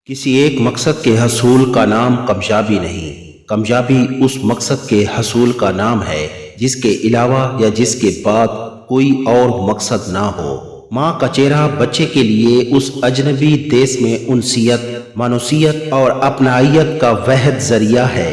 کسی ایک مقصد کے حصول کا نام کامیابی نہیں، کامیابی اس مقصد کے حصول کا نام ہے جس کے علاوہ یا جس کے بعد کوئی اور مقصد نہ ہو۔ ماں کا چہرہ بچے کے لیے اس اجنبی دیس میں انسیت، مانوسیت اور اپنائیت کا واحد ذریعہ ہے۔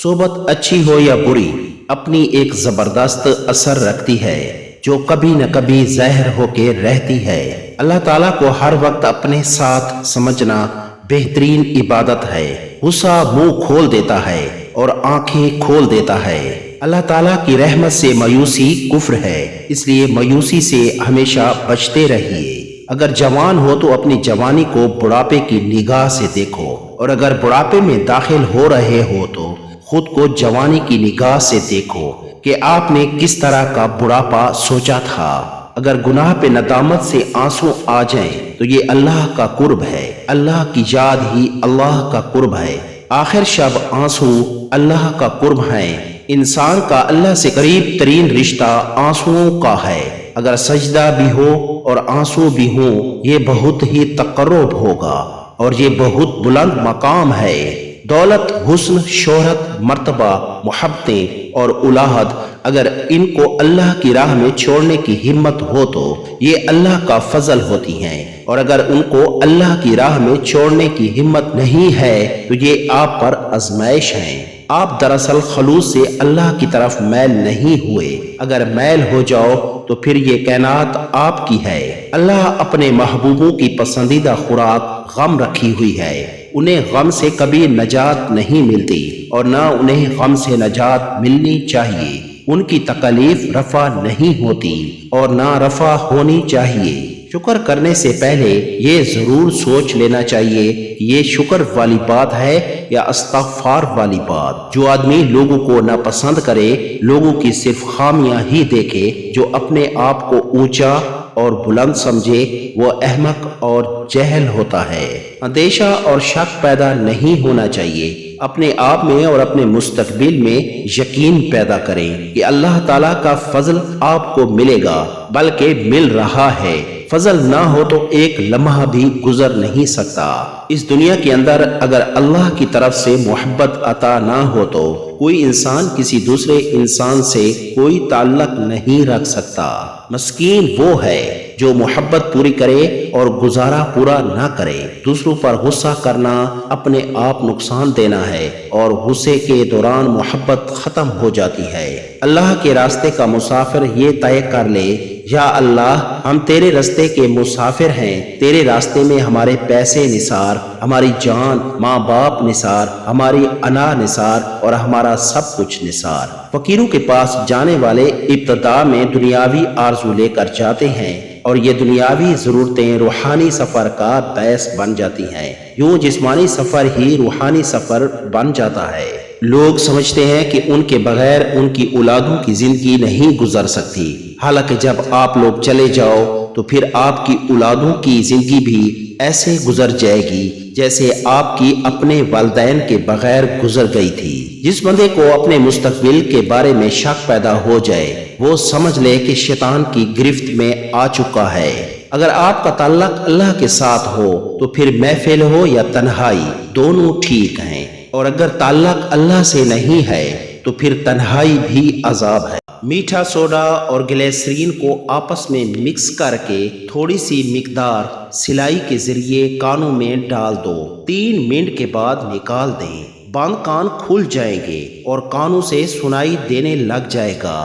صحبت اچھی ہو یا بری، اپنی ایک زبردست اثر رکھتی ہے جو کبھی نہ کبھی ظاہر ہو کے رہتی ہے۔ اللہ تعالیٰ کو ہر وقت اپنے ساتھ سمجھنا بہترین عبادت ہے۔ غصہ منہ کھول دیتا ہے اور آنکھیں کھول دیتا ہے۔ اللہ تعالیٰ کی رحمت سے مایوسی کفر ہے، اس لیے مایوسی سے ہمیشہ بچتے رہیے۔ اگر جوان ہو تو اپنی جوانی کو بڑھاپے کی نگاہ سے دیکھو، اور اگر بڑھاپے میں داخل ہو رہے ہو تو خود کو جوانی کی نگاہ سے دیکھو کہ آپ نے کس طرح کا بڑھاپا سوچا تھا۔ اگر گناہ پہ ندامت سے آنسو آ جائیں تو یہ اللہ کا قرب ہے۔ اللہ کی یاد ہی اللہ کا قرب ہے۔ آخر شب آنسو اللہ کا قرب ہے۔ انسان کا اللہ سے قریب ترین رشتہ آنسوؤں کا ہے۔ اگر سجدہ بھی ہو اور آنسو بھی ہوں، یہ بہت ہی تقرب ہوگا اور یہ بہت بلند مقام ہے۔ دولت، حسن، شہرت، مرتبہ، محبتیں اور اولاد، اگر ان کو اللہ کی راہ میں چھوڑنے کی ہمت ہو تو یہ اللہ کا فضل ہوتی ہیں، اور اگر ان کو اللہ کی راہ میں چھوڑنے کی ہمت نہیں ہے تو یہ آپ پر آزمائش ہیں۔ آپ دراصل خلوص سے اللہ کی طرف میل نہیں ہوئے۔ اگر میل ہو جاؤ تو پھر یہ کائنات آپ کی ہے۔ اللہ اپنے محبوبوں کی پسندیدہ خوراک غم رکھی ہوئی ہے۔ انہیں غم سے کبھی نجات نہیں ملتی اور نہ انہیں غم سے نجات ملنی چاہیے۔ ان کی تکالیف رفع نہیں ہوتی اور نہ رفع ہونی چاہیے۔ شکر کرنے سے پہلے یہ ضرور سوچ لینا چاہیے کہ یہ شکر والی بات ہے یا استغفار والی بات۔ جو آدمی لوگوں کو ناپسند کرے، لوگوں کی صرف خامیاں ہی دیکھے، جو اپنے آپ کو اونچا اور بلند سمجھے، وہ احمق اور جاہل ہوتا ہے۔ اندیشہ اور شک پیدا نہیں ہونا چاہیے۔ اپنے آپ میں اور اپنے مستقبل میں یقین پیدا کریں کہ اللہ تعالیٰ کا فضل آپ کو ملے گا، بلکہ مل رہا ہے۔ فضل نہ ہو تو ایک لمحہ بھی گزر نہیں سکتا۔ اس دنیا کے اندر اگر اللہ کی طرف سے محبت عطا نہ ہو تو کوئی انسان کسی دوسرے انسان سے کوئی تعلق نہیں رکھ سکتا۔ مسکین وہ ہے جو محبت پوری کرے اور گزارا پورا نہ کرے۔ دوسروں پر غصہ کرنا اپنے آپ نقصان دینا ہے، اور غصے کے دوران محبت ختم ہو جاتی ہے۔ اللہ کے راستے کا مسافر یہ طے کر لے، یا اللہ ہم تیرے راستے کے مسافر ہیں، تیرے راستے میں ہمارے پیسے نثار، ہماری جان، ماں باپ نثار، ہماری انا نثار اور ہمارا سب کچھ نثار۔ فقیروں کے پاس جانے والے ابتدا میں دنیاوی آرزو لے کر جاتے ہیں، اور یہ دنیاوی ضرورتیں روحانی سفر کا باعث بن جاتی ہیں۔ یوں جسمانی سفر ہی روحانی سفر بن جاتا ہے۔ لوگ سمجھتے ہیں کہ ان کے بغیر ان کی اولادوں کی زندگی نہیں گزر سکتی، حالانکہ جب آپ لوگ چلے جاؤ تو پھر آپ کی اولادوں کی زندگی بھی ایسے گزر جائے گی جیسے آپ کی اپنے والدین کے بغیر گزر گئی تھی۔ جس بندے کو اپنے مستقبل کے بارے میں شک پیدا ہو جائے، وہ سمجھ لے کہ شیطان کی گرفت میں آ چکا ہے۔ اگر آپ کا تعلق اللہ کے ساتھ ہو تو پھر محفل ہو یا تنہائی، دونوں ٹھیک ہیں، اور اگر تعلق اللہ سے نہیں ہے تو پھر تنہائی بھی عذاب ہے۔ میٹھا سوڈا اور گلیسرین کو آپس میں مکس کر کے تھوڑی سی مقدار سلائی کے ذریعے کانوں میں ڈال دو۔ 3 منٹ کے بعد نکال دیں۔ بند کان کھل جائیں گے اور کانوں سے سنائی دینے لگ جائے گا۔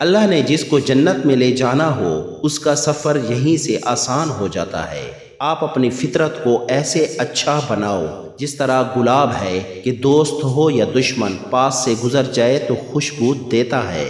اللہ نے جس کو جنت میں لے جانا ہو، اس کا سفر یہیں سے آسان ہو جاتا ہے۔ آپ اپنی فطرت کو ایسے اچھا بناؤ جس طرح گلاب ہے کہ دوست ہو یا دشمن پاس سے گزر جائے تو خوشبو دیتا ہے۔